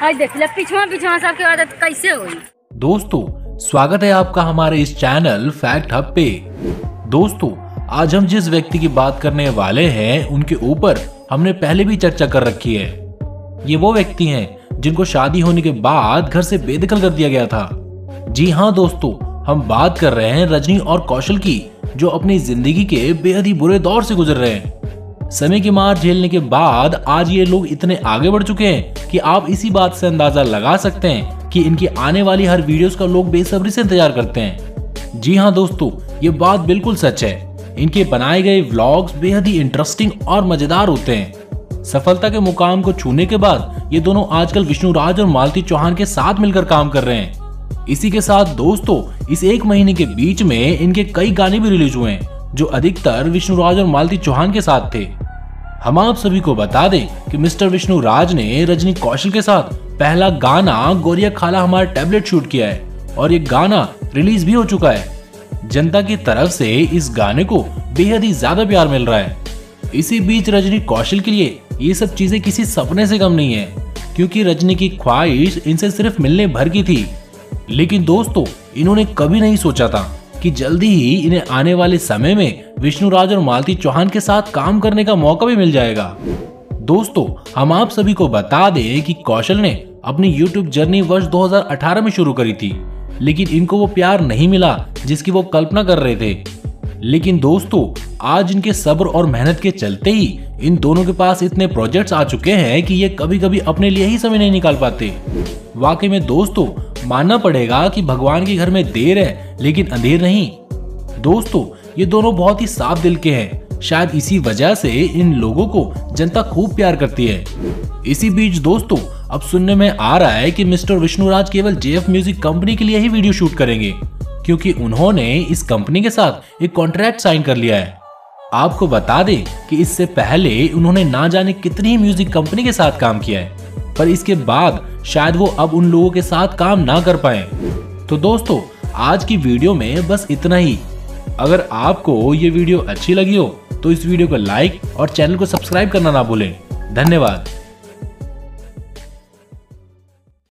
आज देख ले पिछवा सबके आदत कैसे हुई। दोस्तों स्वागत है आपका हमारे इस चैनल फैक्ट हब पे। दोस्तों आज हम जिस व्यक्ति की बात करने वाले हैं उनके ऊपर हमने पहले भी चर्चा कर रखी है। ये वो व्यक्ति हैं जिनको शादी होने के बाद घर से बेदखल कर दिया गया था। जी हाँ दोस्तों, हम बात कर रहे हैं रजनी और कौशल की, जो अपनी जिंदगी के बेहद ही बुरे दौर से गुजर रहे हैं। समय की मार झेलने के बाद आज ये लोग इतने आगे बढ़ चुके हैं कि आप इसी बात से अंदाजा लगा सकते हैं कि इनकी आने वाली हर वीडियोस का लोग बेसब्री से इंतजार करते हैं। जी हाँ दोस्तों, ये बात बिल्कुल सच है। इनके बनाए गए व्लॉग्स बेहद ही इंटरेस्टिंग और मजेदार होते हैं। सफलता के मुकाम को छूने के बाद ये दोनों आजकल विष्णुराज और मालती चौहान के साथ मिलकर काम कर रहे हैं। इसी के साथ दोस्तों इस एक महीने के बीच में इनके कई गाने भी रिलीज हुए हैं, जो अधिकतर विष्णुराज और मालती चौहान के साथ थे। हम आप सभी को बता दें कि मिस्टर विष्णुराज ने रजनी कौशल के साथ पहला गाना गोरिया खाला हमारा टैबलेट शूट किया है और ये गाना रिलीज भी हो चुका है। जनता की तरफ से इस गाने को बेहद ही ज्यादा प्यार मिल रहा है। इसी बीच रजनी कौशल के लिए ये सब चीजें किसी सपने से कम नहीं है, क्योंकि रजनी की ख्वाहिश इनसे सिर्फ मिलने भर की थी। लेकिन दोस्तों इन्होंने कभी नहीं सोचा था कि जल्दी ही इन्हें आने वाले समय में विष्णुराज और मालती चौहान के साथ काम करने का मौका भी मिल जाएगा। दोस्तों हम आप सभी को बता दें कि कौशल ने अपनी YouTube जर्नी वर्ष 2018 में शुरू करी थी, लेकिन इनको वो प्यार नहीं मिला जिसकी वो कल्पना कर रहे थे। लेकिन दोस्तों आज इनके सब्र और मेहनत के चलते ही इन दोनों के पास इतने प्रोजेक्ट्स आ चुके हैं कि ये कभी कभी अपने लिए ही समय नहीं निकाल पाते। वाकई में दोस्तों मानना पड़ेगा कि भगवान के घर में देर है लेकिन अंधेर नहीं। दोस्तों ये दोनों बहुत ही साफ दिल के हैं, शायद इसी वजह से इन लोगों को जनता खूब प्यार करती है। इसी बीच दोस्तों अब सुनने में आ रहा है कि मिस्टर विष्णुराज केवल JF म्यूजिक कंपनी के लिए ही वीडियो शूट करेंगे, क्योंकि उन्होंने इस कंपनी के साथ एक कॉन्ट्रैक्ट साइन कर लिया है। आपको बता दें कि इससे पहले उन्होंने ना जाने कितनी म्यूजिक कंपनी के साथ काम किया है, पर इसके बाद शायद वो अब उन लोगों के साथ काम ना कर पाए। तो दोस्तों आज की वीडियो में बस इतना ही। अगर आपको ये वीडियो अच्छी लगी हो तो इस वीडियो को लाइक और चैनल को सब्सक्राइब करना ना भूलें। धन्यवाद।